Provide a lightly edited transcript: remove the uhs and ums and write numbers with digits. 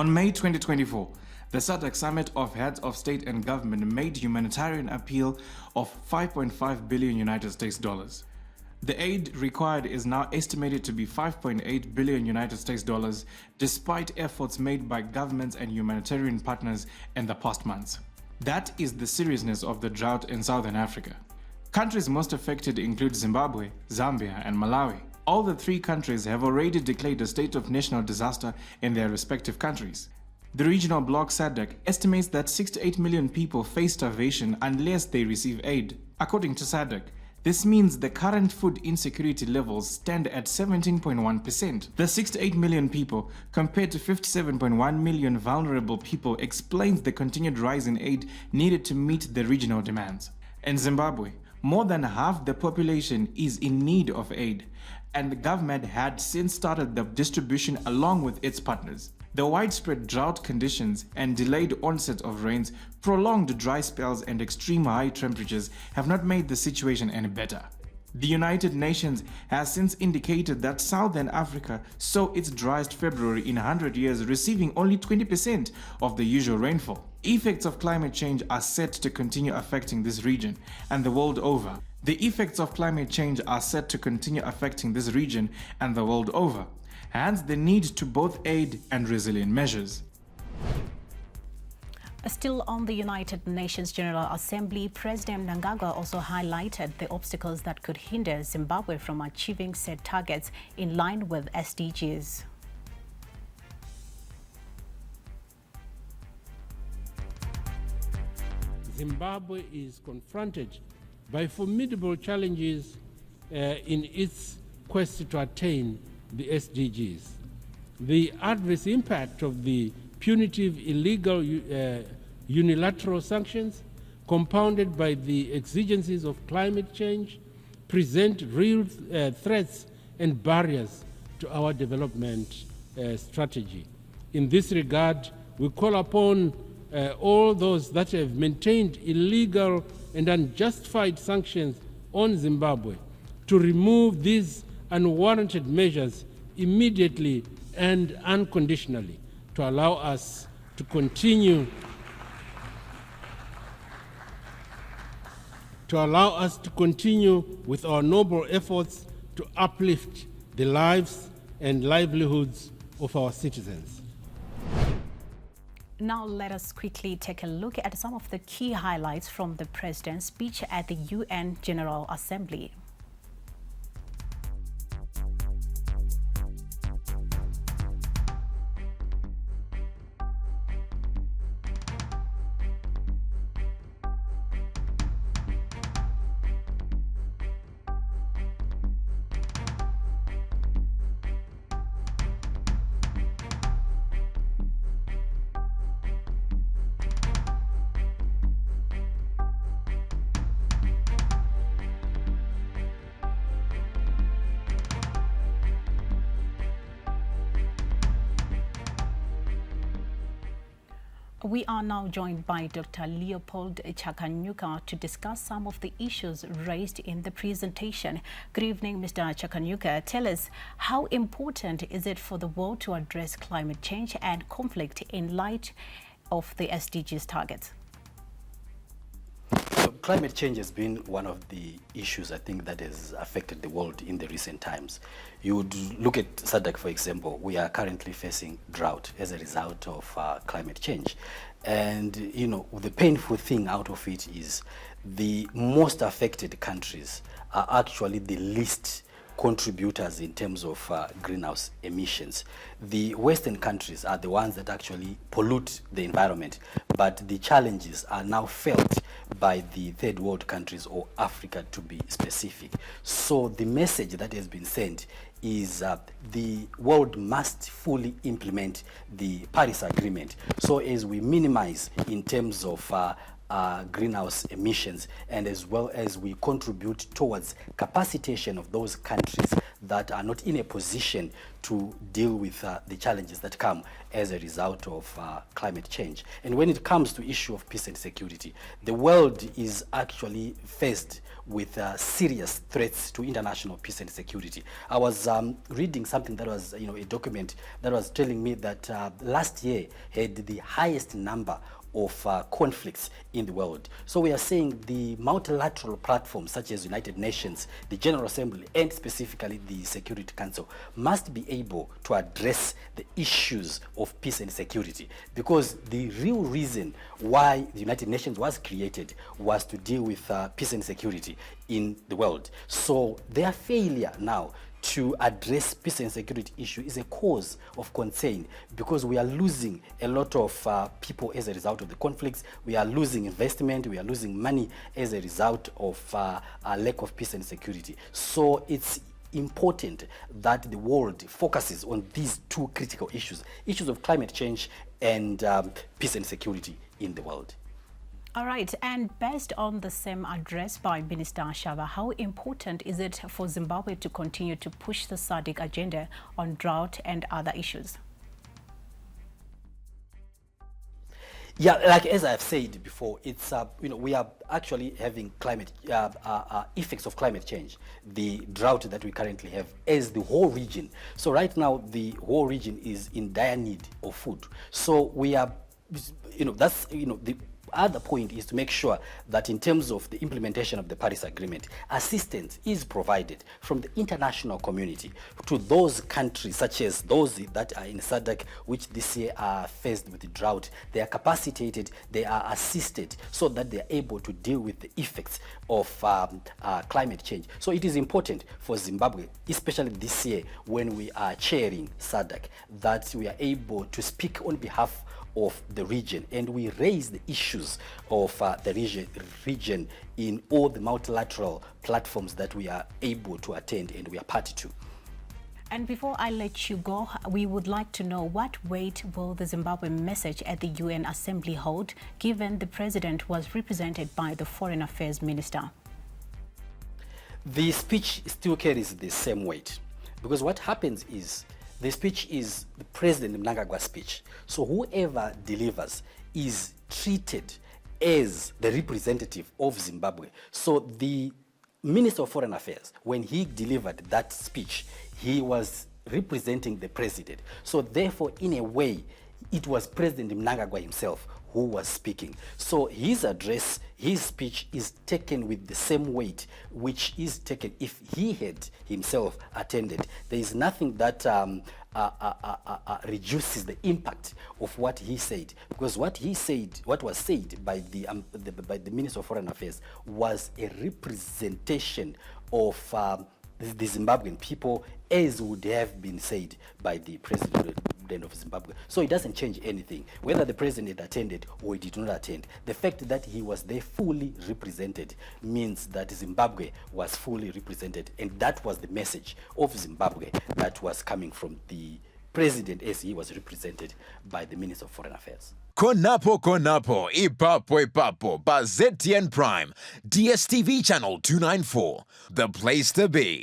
On May 2024, the SADC Summit of Heads of State and Government made humanitarian appeal of $5.5 billion United States dollars. The aid required is now estimated to be $5.8 billion United States dollars, despite efforts made by governments and humanitarian partners in the past months. That is the seriousness of the drought in Southern Africa. Countries most affected include Zimbabwe, Zambia, and Malawi. All the three countries have already declared a state of national disaster in their respective countries. The regional bloc SADC estimates that 6 to 8 million people face starvation unless they receive aid. According to SADC, this means the current food insecurity levels stand at 17.1%. The 6 to 8 million people, compared to 57.1 million vulnerable people, explains the continued rise in aid needed to meet the regional demands. In Zimbabwe, more than half the population is in need of aid, and the government had since started the distribution along with its partners. The widespread drought conditions and delayed onset of rains, prolonged dry spells and extreme high temperatures have not made the situation any better. The United Nations has since indicated that Southern Africa saw its driest February in 100 years, receiving only 20% of the usual rainfall. Effects of climate change are set to continue affecting this region and the world over. The effects of climate change are set to continue affecting this region and the world over. Hence the need to both aid and resilient measures. Still on the United Nations General Assembly, President Mnangagwa also highlighted the obstacles that could hinder Zimbabwe from achieving set targets in line with SDGs. Zimbabwe is confronted by formidable challenges in its quest to attain the SDGs. The adverse impact of the punitive, illegal, unilateral sanctions, compounded by the exigencies of climate change, present real threats and barriers to our development strategy. In this regard, we call upon all those that have maintained illegal and unjustified sanctions on Zimbabwe to remove these unwarranted measures immediately and unconditionally to allow us to continue with our noble efforts to uplift the lives and livelihoods of our citizens. Now let us quickly take a look at some of the key highlights from the President's speech at the UN General Assembly. We are now joined by Dr. Leopold Chakanyuka to discuss some of the issues raised in the presentation. Good evening, Mr. Chakanyuka. Tell us, how important is it for the world to address climate change and conflict in light of the SDGs targets? So climate change has been one of the issues, I think, that has affected the world in the recent times. You would look at SADC, for example. We are currently facing drought as a result of climate change. And, you know, the painful thing out of it is the most affected countries are actually the least contributors in terms of greenhouse emissions. The Western countries are the ones that actually pollute the environment, but the challenges are now felt by the third world countries, or Africa to be specific. So the message that has been sent is the world must fully implement the Paris Agreement so as we minimize in terms of greenhouse emissions, and as well as we contribute towards capacitation of those countries that are not in a position to deal with the challenges that come as a result of climate change. And when it comes to issue of peace and security, the world is actually faced with serious threats to international peace and security. I was reading something that was, a document that was telling me that last year had the highest number of conflicts in the world. So we are saying the multilateral platforms such as United Nations, the General Assembly, and specifically the Security Council must be able to address the issues of peace and security, because the real reason why the United Nations was created was to deal with peace and security in the world. So their failure now to address peace and security issue is a cause of concern, because we are losing a lot of people as a result of the conflicts. We are losing investment, we are losing money as a result of a lack of peace and security. So it's important that the world focuses on these two critical issues of climate change and peace and security in the world. All right, and based on the same address by Minister Shava, how important is it for Zimbabwe to continue to push the SADC agenda on drought and other issues? Yeah, like as I've said before, it's we are actually having climate effects of climate change, the drought that we currently have as the whole region. So right now the whole region is in dire need of food. So we are, that's the other point is to make sure that in terms of the implementation of the Paris Agreement, assistance is provided from the international community to those countries, such as those that are in SADC, which this year are faced with the drought. They are capacitated, they are assisted so that they are able to deal with the effects of climate change. So it is important for Zimbabwe, especially this year when we are chairing SADC, that we are able to speak on behalf of the region, and we raise the issues of the region in all the multilateral platforms that we are able to attend and we are party to. And before I let you go, we would like to know what weight will the Zimbabwe message at the UN Assembly hold, given the president was represented by the Foreign Affairs Minister? The speech still carries the same weight, because what happens is the speech is the President Mnangagwa's speech. So whoever delivers is treated as the representative of Zimbabwe. So the Minister of Foreign Affairs, when he delivered that speech, he was representing the president. So therefore, in a way, it was President Mnangagwa himself who was speaking. So his address, his speech is taken with the same weight which is taken if he had himself attended. There is nothing that reduces the impact of what he said, because what he said, what was said by the Minister of Foreign Affairs was a representation of the Zimbabwean people, as would have been said by the President of Zimbabwe. So it doesn't change anything, whether the president attended or he did not attend. The fact that he was there fully represented means that Zimbabwe was fully represented, and that was the message of Zimbabwe that was coming from the president as he was represented by the Minister of Foreign Affairs. Konapo ipapo ba ZTN Prime, DSTV channel 294, the place to be.